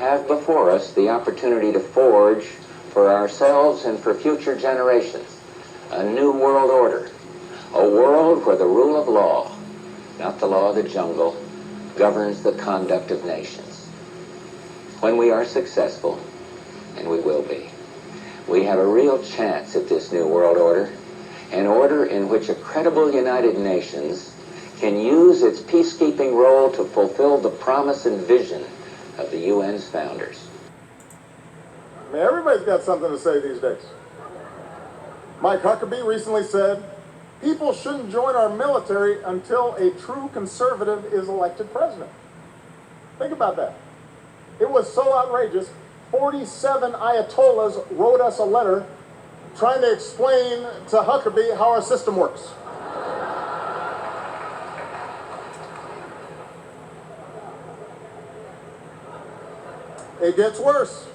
have before us the opportunity to forge for ourselves and for future generations a new world order, a world where the rule of law, not the law of the jungle, governs the conduct of nations. When we are successful, and we will be, we have a real chance at this new world order, an order in which a credible United Nations can use its peacekeeping role to fulfill the promise and vision of the UN's founders. I mean, everybody's got something to say these days. Mike Huckabee recently said, people shouldn't join our military until a true conservative is elected president. Think about that. It was so outrageous, 47 Ayatollahs wrote us a letter trying to explain to Huckabee how our system works. It gets worse.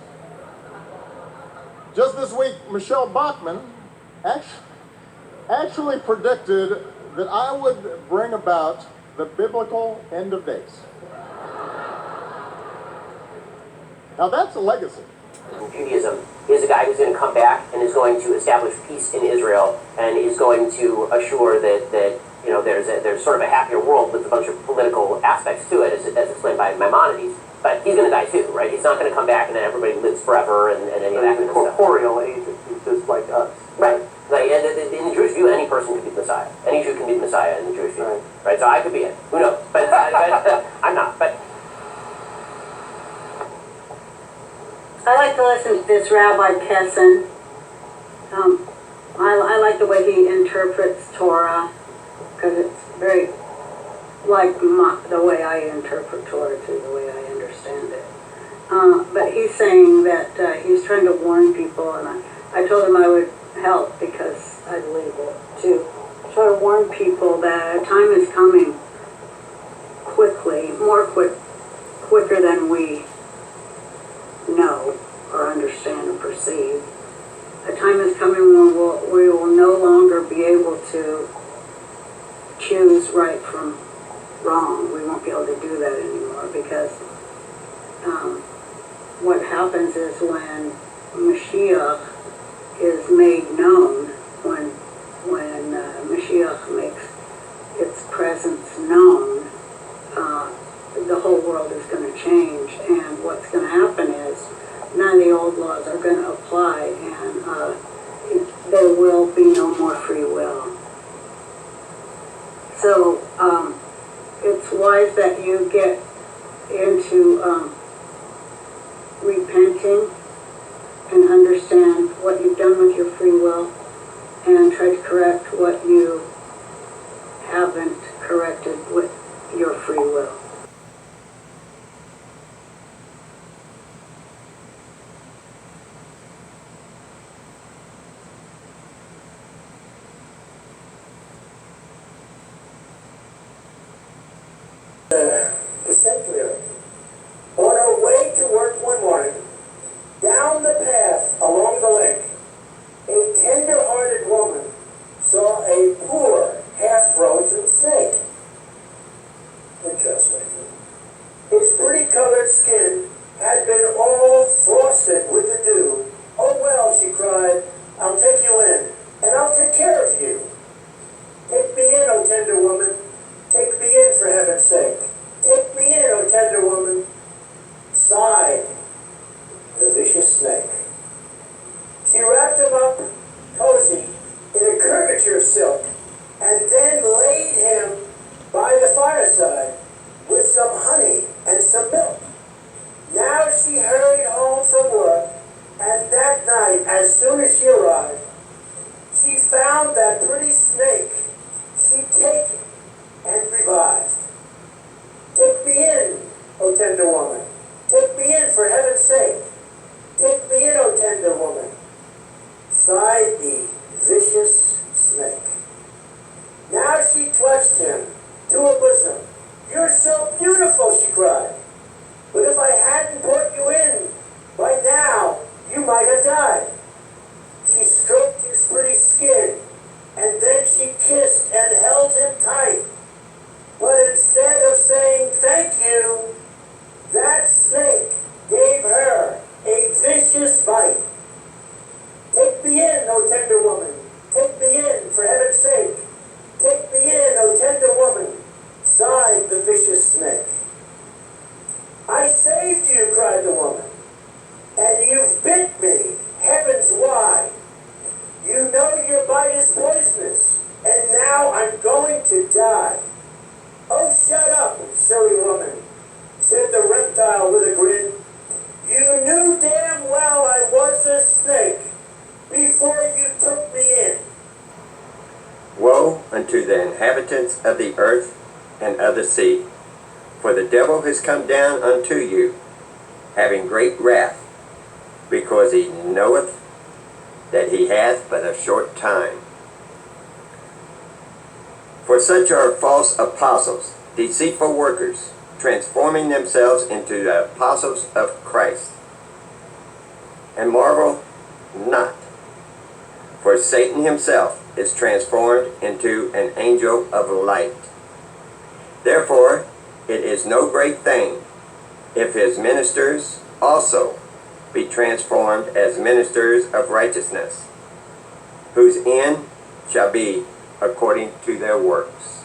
Just this week, Michelle Bachmann actually predicted that I would bring about the biblical end of days. Now that's a legacy. Judaism is a guy who's going to come back and is going to establish peace in Israel and is going to assure that you know there's sort of a happier world with a bunch of political aspects to it, as explained by Maimonides. But he's going to die too, right? He's not going to come back and then everybody lives forever and any of that kind of stuff. Corporeal agent, he's just like us. Right. Like, in the Jewish view, any person could be the Messiah. Any Jew can be the Messiah in the Jewish view. Right? So I could be it. Who knows? But I'm not. But I like to listen to this Rabbi Kessin. I like the way he interprets Torah, because it's very like the way I interpret Torah too, the way I understand it. But he's saying that he's trying to warn people, and I told him I would help because I believe it too. Try to warn people that time is coming quickly, quicker than we know or understand and perceive. A time is coming when we will no longer be able to choose right from wrong. We won't be able to do that anymore, because what happens is when Mashiach is made known, when Mashiach makes its presence known, the whole world is going to change, and what's going to happen is none of the old laws are going to apply, and there will be no more free will. So it's wise that you get into repenting and understand what you've done with your free will and try to correct what you haven't corrected with your free will. The secular. On her way to work one morning, down the path along the lake, a tender-hearted woman saw a poor, half-frozen snake. Interesting. His pretty-colored skin had been all frosted with the dew. Oh well, she cried, I'll take you in, and I'll take care of you. Take me in, O tender woman. Take me in, for heaven's sake. Take me in, O tender woman. Sighed the vicious snake. She wrapped him up cozy in a curvature silk, and then laid him by the fireside with some honey and some milk. Now she hurried home from work, and that night, as soon as she arrived, she found that pretty snake she'd taken and revived. Take me in, O tender woman. Take me in, for heaven's sake. Take me in, O tender woman. Sighed the vicious snake. Now she clutched him to her bosom. You're so beautiful, she cried. But if I hadn't brought you in, by now you might have died. She stroked his pretty skin, and then vicious bite. Take me in, O tender woman. Take me in, for heaven's sake. Take me in, O tender woman, sighed the vicious snake. I saved you, cried the woman, and you've bit me, heavens why. You know your bite is poisonous, and now I'm going to die. Oh, shut up, silly woman, said the reptile with a grin. You knew damn well I was a snake before you took me in. Woe unto the inhabitants of the earth and of the sea, for the devil has come down unto you, having great wrath, because he knoweth that he hath but a short time. For such are false apostles, deceitful workers, transforming themselves into the apostles of Christ. And marvel not, for Satan himself is transformed into an angel of light. Therefore, it is no great thing if his ministers also be transformed as ministers of righteousness, whose end shall be according to their works.